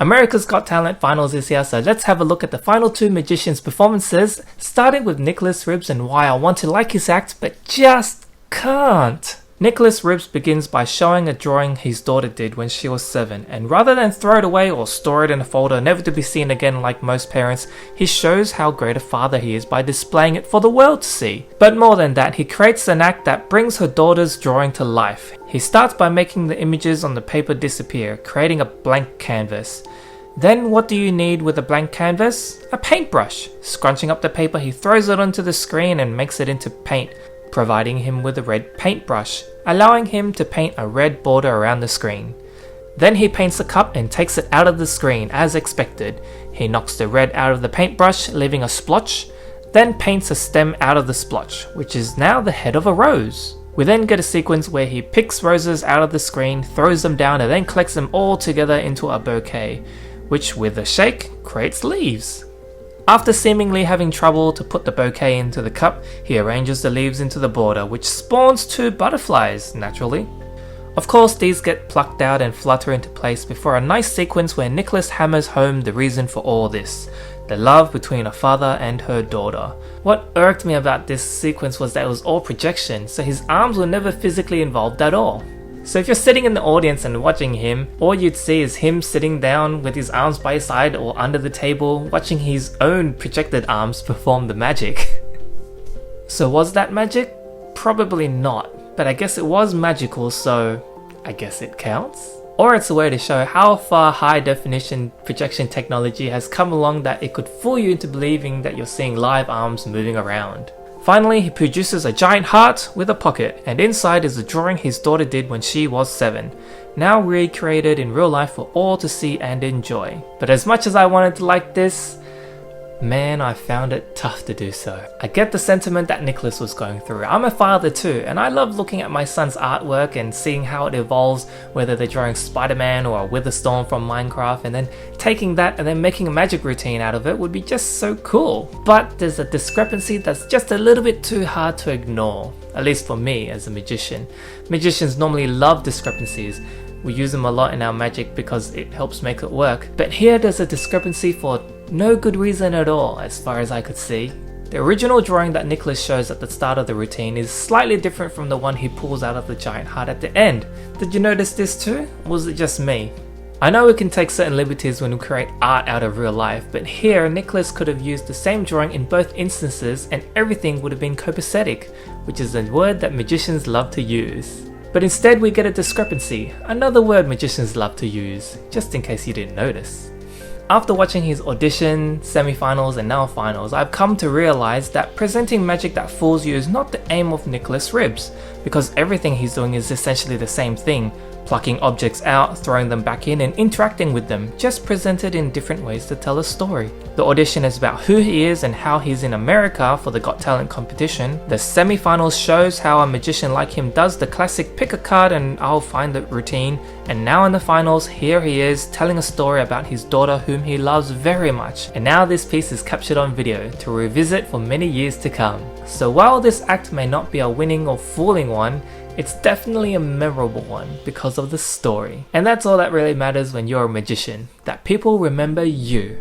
America's Got Talent finals is here, so let's have a look at the final two magicians' performances, starting with Nicolas Ribs and why I want to like his act but just can't. Nicolas Ribs begins by showing a drawing his daughter did when she was 7, and rather than throw it away or store it in a folder never to be seen again like most parents, he shows how great a father he is by displaying it for the world to see. But more than that, he creates an act that brings her daughter's drawing to life. He starts by making the images on the paper disappear, creating a blank canvas. Then what do you need with a blank canvas? A paintbrush. Scrunching up the paper, he throws it onto the screen and makes it into paint, providing him with a red paintbrush, allowing him to paint a red border around the screen. Then he paints the cup and takes it out of the screen as expected. He knocks the red out of the paintbrush, leaving a splotch, then paints a stem out of the splotch, which is now the head of a rose. We then get a sequence where he picks roses out of the screen, throws them down and then collects them all together into a bouquet, which with a shake creates leaves. After seemingly having trouble to put the bouquet into the cup, he arranges the leaves into the border, which spawns 2 butterflies, naturally. Of course, these get plucked out and flutter into place before a nice sequence where Nicolas hammers home the reason for all this: the love between a father and her daughter. What irked me about this sequence was that it was all projection, so his arms were never physically involved at all. So if you're sitting in the audience and watching him, all you'd see is him sitting down with his arms by his side or under the table, watching his own projected arms perform the magic. So was that magic? Probably not, but I guess it was magical, so I guess it counts? Or it's a way to show how far high definition projection technology has come along that it could fool you into believing that you're seeing live arms moving around. Finally, he produces a giant heart with a pocket, and inside is a drawing his daughter did when she was 7, now recreated in real life for all to see and enjoy. But as much as I wanted to like this, man, I found it tough to do so. I get the sentiment that Nicolas was going through. I'm a father too, and I love looking at my son's artwork and seeing how it evolves, whether they're drawing Spider-Man or a Witherstorm from Minecraft, and then taking that and then making a magic routine out of it would be just so cool. But there's a discrepancy that's just a little bit too hard to ignore, at least for me as a magician. Magicians normally love discrepancies. We use them a lot in our magic because it helps make it work. But here there's a discrepancy for no good reason at all, as far as I could see. The original drawing that Nicolas shows at the start of the routine is slightly different from the one he pulls out of the giant heart at the end. Did you notice this too? Or was it just me? I know we can take certain liberties when we create art out of real life, but here Nicolas could have used the same drawing in both instances and everything would have been copacetic, which is a word that magicians love to use. But instead we get a discrepancy, another word magicians love to use, just in case you didn't notice. After watching his audition, semi-finals and now finals, I've come to realize that presenting magic that fools you is not the aim of Nicolas Ribs, because everything he's doing is essentially the same thing, plucking objects out, throwing them back in and interacting with them, just presented in different ways to tell a story. The audition is about who he is and how he's in America for the Got Talent competition. The semi-finals shows how a magician like him does the classic pick a card and I'll find the routine, and now in the finals, here he is telling a story about his daughter whom he loves very much, and now this piece is captured on video to revisit for many years to come. So while this act may not be a winning or fooling one, it's definitely a memorable one because of the story. And that's all that really matters when you're a magician, that people remember you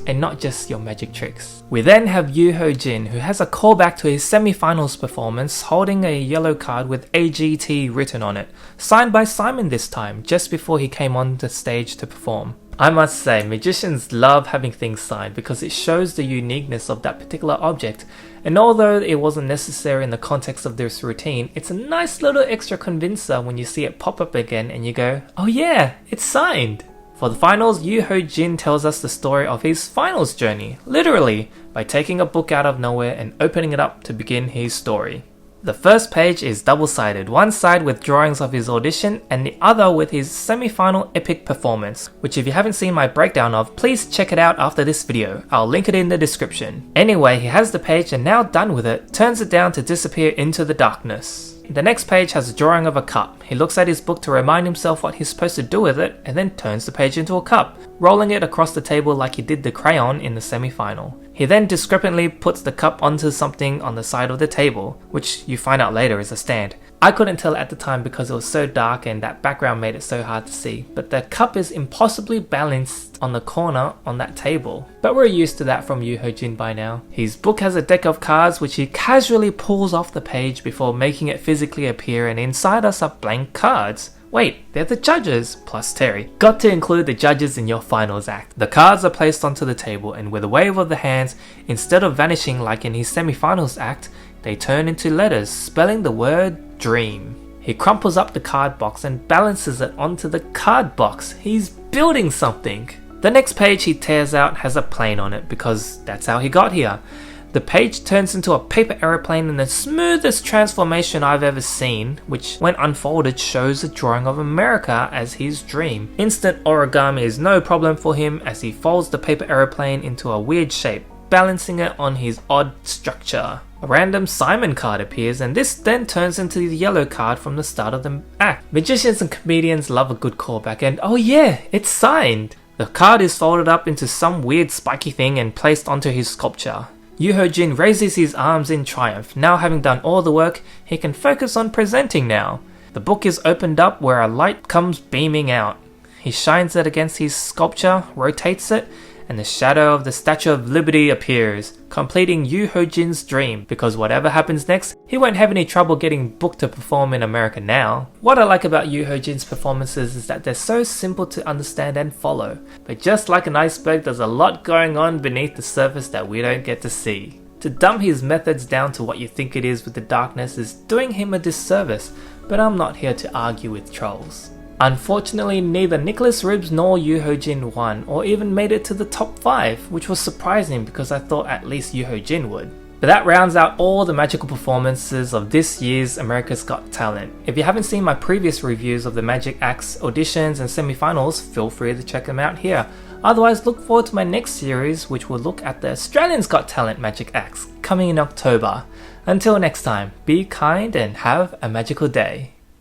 and not just your magic tricks. We then have Hojin, who has a callback to his semi-finals performance, holding a yellow card with AGT written on it, signed by Simon this time, just before he came on the stage to perform. I must say, magicians love having things signed because it shows the uniqueness of that particular object, and although it wasn't necessary in the context of this routine, it's a nice little extra convincer when you see it pop up again and you go, oh yeah, it's signed! For the finals, Hojin tells us the story of his finals journey, literally, by taking a book out of nowhere and opening it up to begin his story. The first page is double-sided, one side with drawings of his audition and the other with his semi-final epic performance, which if you haven't seen my breakdown of, please check it out after this video, I'll link it in the description. Anyway, he has the page and now done with it, turns it down to disappear into the darkness. The next page has a drawing of a cup. He looks at his book to remind himself what he's supposed to do with it and then turns the page into a cup, rolling it across the table like he did the crayon in the semi-final. He then discrepantly puts the cup onto something on the side of the table, which you find out later is a stand. I couldn't tell at the time because it was so dark and that background made it so hard to see, but the cup is impossibly balanced on the corner on that table. But we're used to that from Hojin by now. His book has a deck of cards which he casually pulls off the page before making it physically appear, and inside us are blank cards. Wait, they're the judges, plus Terry. Got to include the judges in your finals act. The cards are placed onto the table, and with a wave of the hands, instead of vanishing like in his semi-finals act, they turn into letters, spelling the word dream. He crumples up the card box and balances it onto the card box. He's building something. The next page he tears out has a plane on it because that's how he got here. The page turns into a paper aeroplane in the smoothest transformation I've ever seen, which when unfolded shows a drawing of America as his dream. Instant origami is no problem for him as he folds the paper aeroplane into a weird shape, balancing it on his odd structure. A random Simon card appears, and this then turns into the yellow card from the start of the act. Magicians and comedians love a good callback, and oh yeah, it's signed! The card is folded up into some weird spiky thing and placed onto his sculpture. Hojin raises his arms in triumph. Now having done all the work, he can focus on presenting now. The book is opened up where a light comes beaming out. He shines it against his sculpture, rotates it, and the shadow of the Statue of Liberty appears, completing Hojin's dream, because whatever happens next, he won't have any trouble getting booked to perform in America now. What I like about Hojin's performances is that they're so simple to understand and follow, but just like an iceberg, there's a lot going on beneath the surface that we don't get to see. To dumb his methods down to what you think it is with the darkness is doing him a disservice, but I'm not here to argue with trolls. Unfortunately, neither Nicolas Ribs nor Hojin won, or even made it to the top 5, which was surprising because I thought at least Hojin would. But that rounds out all the magical performances of this year's America's Got Talent. If you haven't seen my previous reviews of the magic acts, auditions and semi-finals, feel free to check them out here. Otherwise, look forward to my next series, which will look at the Australians Got Talent magic acts, coming in October. Until next time, be kind and have a magical day.